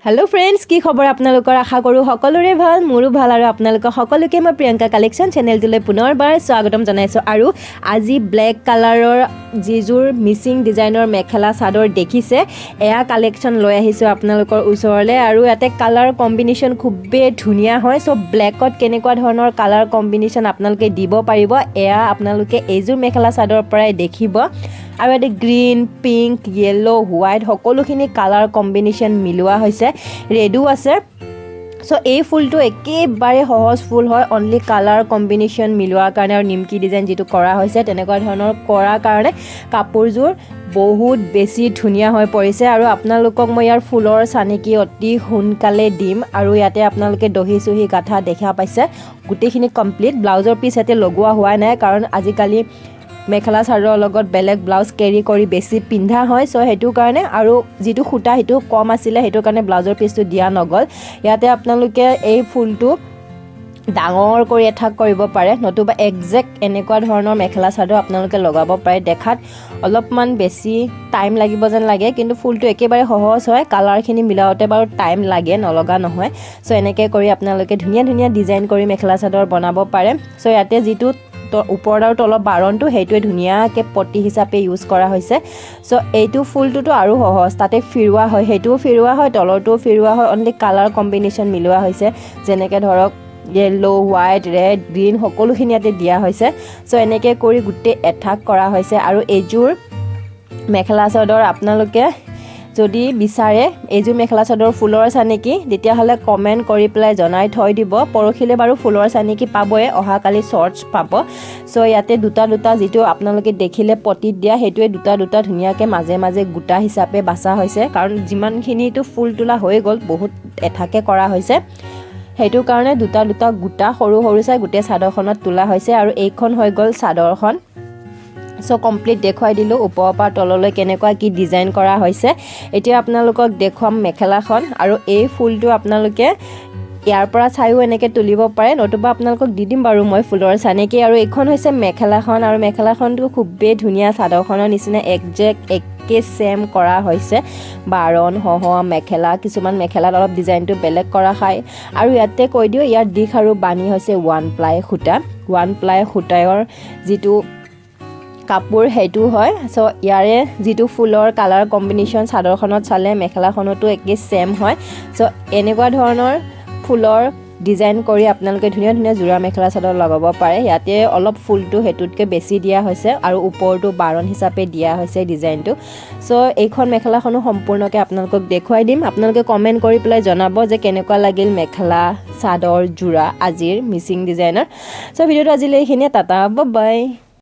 hello friends की खबर आपनालोकर आशा करूँ सकलोरे ভাল मोरो ভাল আৰু আপোনালোকক সকলোকে মই প্ৰিয়ংকা কালেকশ্যন চেনেলটোলৈ পুনৰবাৰ স্বাগতম জনাইছোঁ আৰু আজি ব্লেক কালাৰৰ যিজোৰ মিচিং ডিজাইনৰ মেখেলা চাদৰ দেখিছে এয়া কালেকশ্যন লৈ আহিছোঁ আপোনালোকৰ ওচৰলৈ আৰু ইয়াতে কালাৰ কম্বিনেশ্যন খুবেই ধুনীয়া হয় সো ব্লেকত কেনেকুৱা ধৰণৰ কালাৰ কম্বিনেশ্যন আপোনালোকে দিব পাৰিব এয়া আপোনালোকে এইজোৰ মেখেলা চাদৰ পৰাই দেখিব আৰু এটা গ্ৰীন পিংক येलो হোৱাইট সকলোখিনি কালাৰ কম্বিনেশ্যন মিলোৱা হৈছে ৰেডো আছে সো এই ফুলটো একেবাৰে সহজ ফুল হয় অনলি কালাৰ কম্বিনেশ্যন মিলোৱাৰ কাৰণে আৰু নিমকি ডিজাইন যেটো কৰা হৈছে তেনেকুৱা ধৰণৰ কৰাৰ কাৰণে কাপোৰযোৰ বহুত বেছি ধুনীয়া হৈ পৰিছে আৰু আপোনালোকক মই ইয়াৰ ফুলৰ চানেকি অতি সোনকালে দিম আৰু ইয়াতে আপোনালোকে দহি চহি গাঠা দেখা পাইছে গোটেইখিনি কমপ্লিট ব্লাউজৰ পিছ ইয়াতে লগোৱা হোৱা নাই কাৰণ আজিকালি মেখেলা চাদৰৰ লগত বেলেগ ব্লাউজ কেৰি কৰি বেছি পিন্ধা হয় সো হেতু কাৰণে আৰু যেটো খুটা হেতু কম আছিল হেতু কাৰণে ব্লাউজৰ পিছটো দিয়া নগল ইয়াতে আপোনালোকে এই ফুলটো ডাঙৰ কৰি এঠাক কৰিব পাৰে নতুবা এক্সাক্ট এনেকুৱা ধৰণৰ মেখেলা চাদৰ আপোনালোকে লগাব পাৰে দেখাত অলপমান বেছি টাইম লাগিব যেন লাগে কিন্তু ফুলটো একেবাৰে সহজ হয় কালাৰখিনি মিলাওতে বাৰু টাইম লাগে নলগা নহয় সো এনেকৈ কৰি আপোনালোকে ধুনীয়া ধুনীয়া ডিজাইন কৰি মেখেলা চাদৰ বনাব পাৰে সো ইয়াতে যেটো ওপৰ আৰু তলৰ বাৰনটো হেইটোৱে ধুনীয়াকৈ পটি হিচাপে ইউজ কৰা হৈছে সো এইটো ফুলটোতো আৰু সহজ তাতে ফিৰুৱা হয় হেইটোও ফিৰুৱা হয় তলৰটোও ফিৰুৱা হয় অনলি কালাৰ কম্বিনেশ্যন মিলোৱা হৈছে যেনেকৈ ধৰক येलो হোৱাইট ৰেড গ্ৰীন সকলোখিনি ইয়াতে দিয়া হৈছে সো এনেকৈ কৰি গুটে এঠাক কৰা হৈছে আৰু এইজোৰ মেখেলা চাদৰ আপোনালোকে যদি বিচাৰে এইজোৰ মেখেলা চাদৰ ফুলৰ চানেকি তেতিয়াহলে কমেন্ট কৰি প্লাই জনাই থৈ দিব পৰখিলে বাৰু ফুলৰ চানেকি পাবয়ে অহাকালি শৰ্টস পাব সো ইয়াতে দুটা দুটা যেটো আপোনালোকে দেখিলে পটিত দিয়া হেতুৱে দুটা দুটা ধুনিয়াকে মাজে মাজে গুটা হিচাপে বাছা হৈছে কাৰণ যিমানখিনিটো ফুল তোলা হৈ গল বহুত এঠাকে কৰা হৈছে হেতু কাৰণে দুটা দুটা গুটা সৰু সৰু চাই গুটে চাদৰখনত তোলা হৈছে আৰু এইখন হৈ গল চাদৰখন সো কমপ্লিট দেখুৱাই দিলো ওপৰৰ পৰা তললৈ কেনেকুৱা কি ডিজাইন কৰা হৈছে এতিয়া আপোনালোকক দেখুৱাম মেখেলাখন আৰু এই ফুলটো আপোনালোকে ইয়াৰ পৰা চাইও এনেকৈ তুলিব পাৰে নতুবা আপোনালোকক দি দিম বাৰু মই ফুলৰ চানেকি আৰু এইখন হৈছে মেখেলাখন আৰু মেখেলাখনটো খুবেই ধুনীয়া চাদৰখনৰ নিচিনা একজেক্ট একে সেম কৰা হৈছে বাৰন হহ মেখেলা কিছুমান মেখেলাত অলপ ডিজাইনটো বেলেগ কৰা খায় আৰু ইয়াতে কৈ দিও ইয়াৰ দিশ আৰু বানি হৈছে ওৱান প্লাই খুটাৰ যেটো কাপোৰ হেতু হয় সো ইয়াৰে যেটো ফুলৰ কালাৰ কম্বিনেশ্যন চাদৰখনত চালে মেখেলাখনতো একে সেম হয় সো এনেকুৱা ধৰণৰ ফুলৰ ডিজাইন কৰি আপোনালোকে ধুনীয়া ধুনীয়া জোৰা মেখেলা চাদৰ লগাব পাৰে ইয়াতে অলপ ফুলটো হেতুতকে বেছি দিয়া হৈছে আৰু ওপৰটো বাৰন হিচাপে দিয়া হৈছে ডিজাইনটো সো এইখন মেখেলাখনো সম্পূৰ্ণকে আপোনালোকক দেখুৱাই দিম আপোনালোকে কমেন্ট কৰি প্লাই জনাব যে কেনেকুৱা লাগিল মেখেলা চাদৰ জোৰা আজিৰ মিচিং ডিজাইনৰ সো ভিডিওটো আজিলৈ এইখিনিয়ে টাটা বাই বাই